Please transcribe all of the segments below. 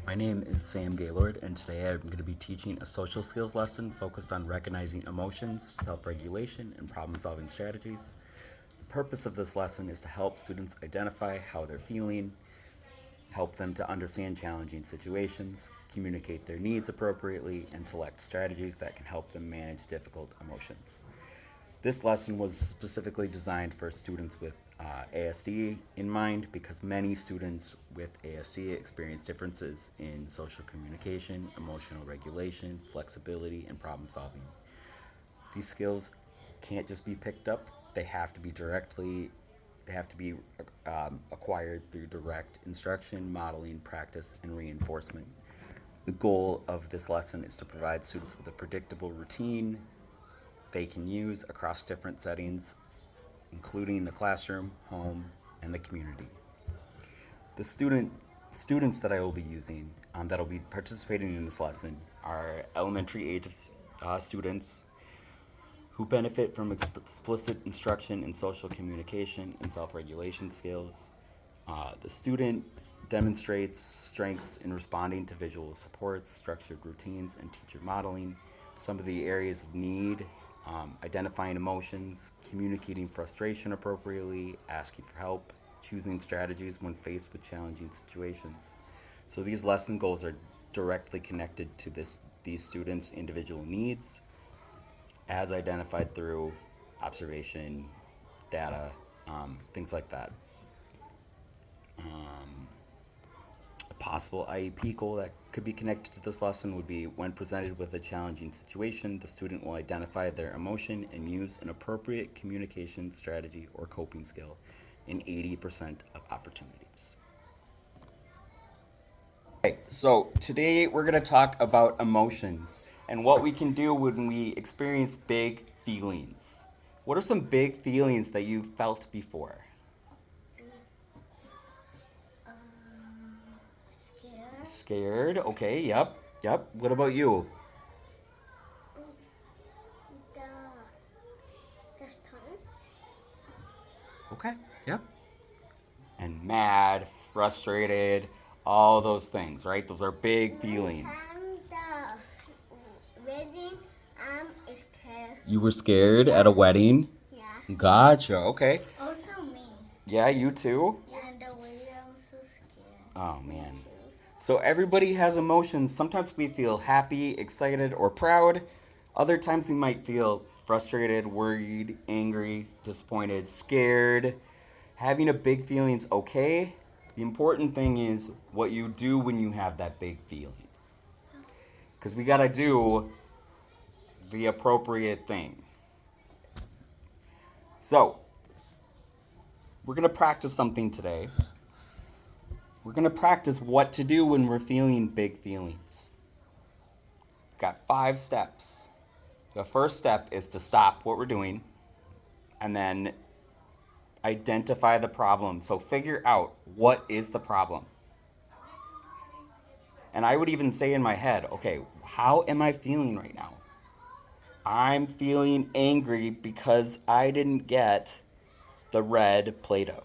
My name is Sam Gaylord, and today I'm going to be teaching a social skills lesson focused on recognizing emotions, self-regulation, and problem-solving strategies. The purpose of this lesson is to help students identify how they're feeling, help them to understand challenging situations, communicate their needs appropriately, and select strategies that can help them manage difficult emotions. This lesson was specifically designed for students with ASD in mind because many students with ASD experience differences in social communication, emotional regulation, flexibility, and problem solving. These skills can't just be picked up, they have to be acquired through direct instruction, modeling, practice, and reinforcement. The goal of this lesson is to provide students with a predictable routine they can use across different settings, including the classroom, home, and the community. The students that I will be using, that will be participating in this lesson, are elementary age students who benefit from explicit instruction in social communication and self-regulation skills. The student demonstrates strengths in responding to visual supports, structured routines, and teacher modeling. Some of the areas of need: identifying emotions, communicating frustration appropriately, asking for help, choosing strategies when faced with challenging situations. So these lesson goals are directly connected to these students' individual needs as identified through observation, data, things like that. A possible IEP goal that could be connected to this lesson would be: when presented with a challenging situation, the student will identify their emotion and use an appropriate communication strategy or coping skill in 80% of opportunities. Okay, so today we're going to talk about emotions and what we can do when we experience big feelings. What are some big feelings that you felt before? Scared. Scared, okay, yep. What about you? The the stunts. Okay, yep. And mad, frustrated, all those things, right? Those are big feelings. The wedding, I'm scared. You were scared at a wedding? Yeah. Gotcha, okay. Also me. Yeah, you too? And the way I'm so scared. Oh, man. Me too. So everybody has emotions. Sometimes we feel happy, excited, or proud. Other times we might feel frustrated, worried, angry, disappointed, scared. Having a big feeling's okay. The important thing is what you do when you have that big feeling. Because we gotta do the appropriate thing. So, we're gonna practice something today. We're gonna practice what to do when we're feeling big feelings. Got 5 steps. The first step is to stop what we're doing and then identify the problem. So figure out, what is the problem? And I would even say in my head, okay, how am I feeling right now? I'm feeling angry because I didn't get the red Play-Doh.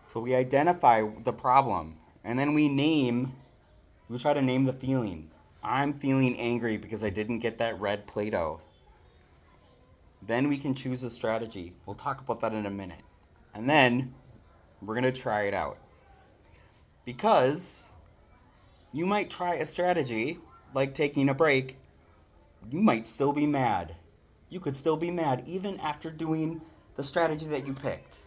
So we identify the problem, and then we try to name the feeling. I'm feeling angry because I didn't get that red Play-Doh. Then we can choose a strategy. We'll talk about that in a minute. And then we're going to try it out. Because you might try a strategy like taking a break, you might still be mad. You could still be mad even after doing the strategy that you picked.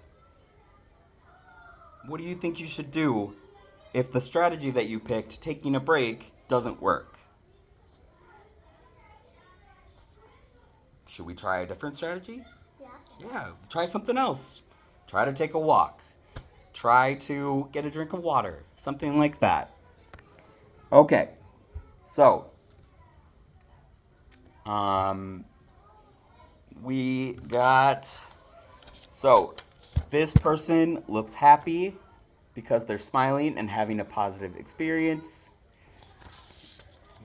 What do you think you should do if the strategy that you picked, taking a break, doesn't work? Should we try a different strategy? Yeah. Yeah, try something else. Try to take a walk. Try to get a drink of water. Something like that. Okay, so we got, so this person looks happy because they're smiling and having a positive experience.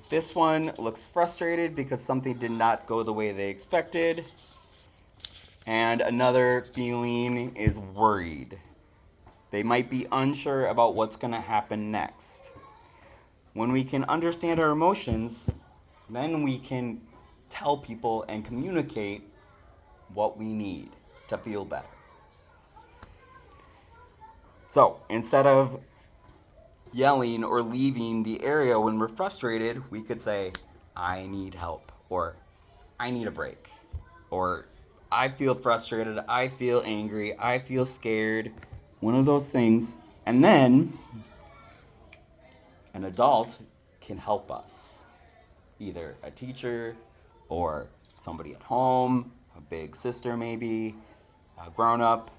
This one looks frustrated because something did not go the way they expected. And another feeling is worried. They might be unsure about what's going to happen next. When we can understand our emotions, then we can tell people and communicate what we need to feel better. So instead of yelling or leaving the area when we're frustrated, we could say, I need help, or I need a break, or I feel frustrated, I feel angry, I feel scared, one of those things. And then an adult can help us, either a teacher or somebody at home, a big sister maybe, a grown up.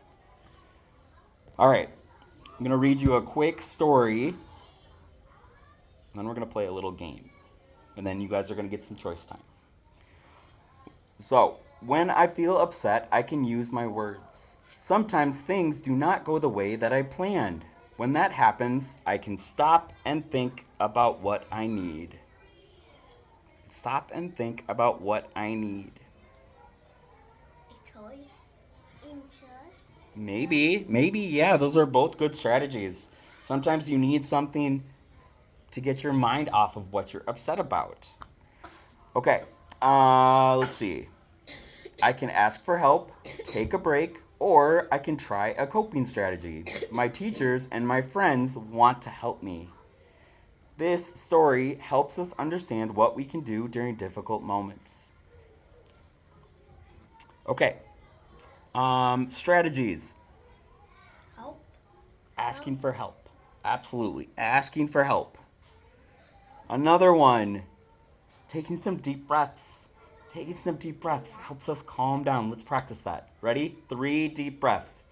All right, I'm going to read you a quick story, and then we're going to play a little game. And then you guys are going to get some choice time. So, when I feel upset, I can use my words. Sometimes things do not go the way that I planned. When that happens, I can stop and think about what I need. Stop and think about what I need. Maybe, yeah, those are both good strategies. Sometimes you need something to get your mind off of what you're upset about. Okay, let's see. I can ask for help, take a break, or I can try a coping strategy. My teachers and my friends want to help me. This story helps us understand what we can do during difficult moments. Okay, strategies. Help. Asking for help. Absolutely, asking for help. Another one, taking some deep breaths. Taking some deep breaths helps us calm down. Let's practice that. Ready? 3 deep breaths.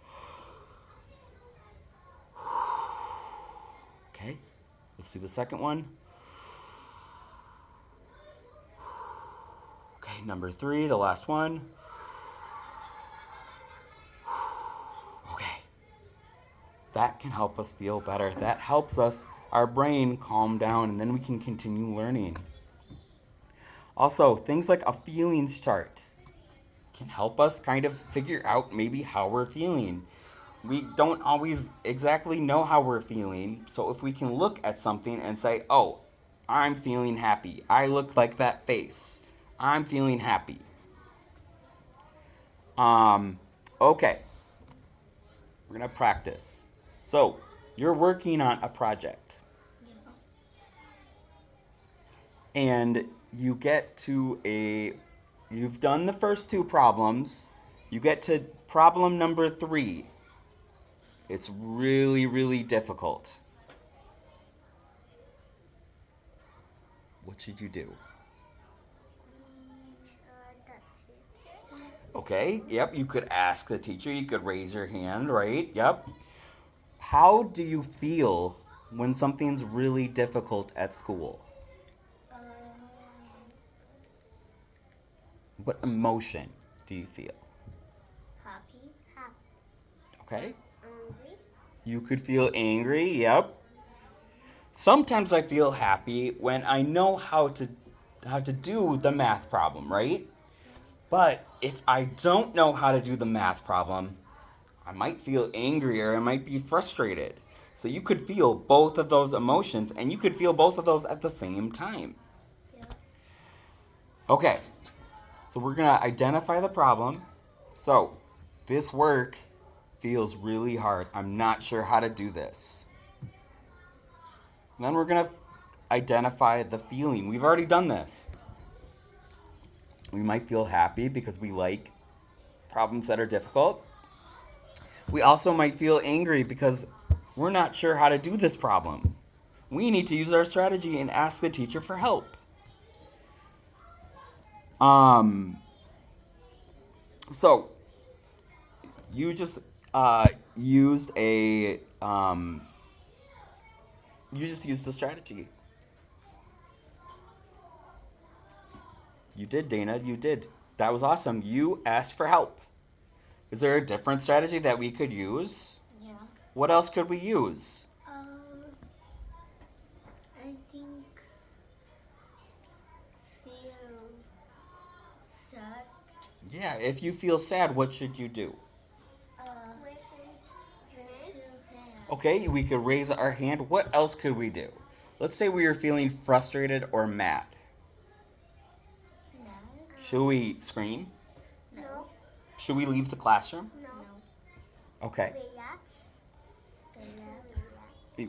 Okay, let's do the second one. Okay, number 3, the last one. Okay, that can help us feel better. That helps us, our brain, calm down, and then we can continue learning. Also, things like a feelings chart can help us kind of figure out maybe how we're feeling. We don't always exactly know how we're feeling, so if we can look at something and say, oh, I'm feeling happy. I look like that face. I'm feeling happy. Okay. We're going to practice. So, you're working on a project. And you get to you've done the first 2 problems. You get to problem number 3. It's really, really difficult. What should you do? Okay, yep, you could ask the teacher, you could raise your hand, right? Yep. How do you feel when something's really difficult at school? What emotion do you feel? Happy. Okay. Angry. You could feel angry, yep. Sometimes I feel happy when I know how to do the math problem, right? But if I don't know how to do the math problem, I might feel angry or I might be frustrated. So you could feel both of those emotions and you could feel both of those at the same time. Yeah. Okay, so we're going to identify the problem. So this work feels really hard. I'm not sure how to do this. And then we're going to identify the feeling. We've already done this. We might feel happy because we like problems that are difficult. We also might feel angry because we're not sure how to do this problem. We need to use our strategy and ask the teacher for help. So you just used a you just used the strategy. You did, Dana. You did. That was awesome. You asked for help. Is there a different strategy that we could use? Yeah. What else could we use? I think feel sad. Yeah, if you feel sad, what should you do? Raise your hand. Okay, we could raise our hand. What else could we do? Let's say we are feeling frustrated or mad. No. Should we scream? No. Should we leave the classroom? No. Okay. Relax.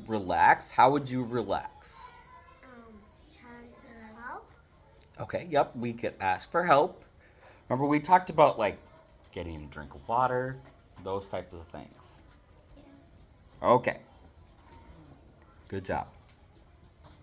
Relax? How would you relax? Turn help. Okay, yep, we could ask for help. Remember, we talked about like getting a drink of water, those types of things. Yeah. Okay. Good job.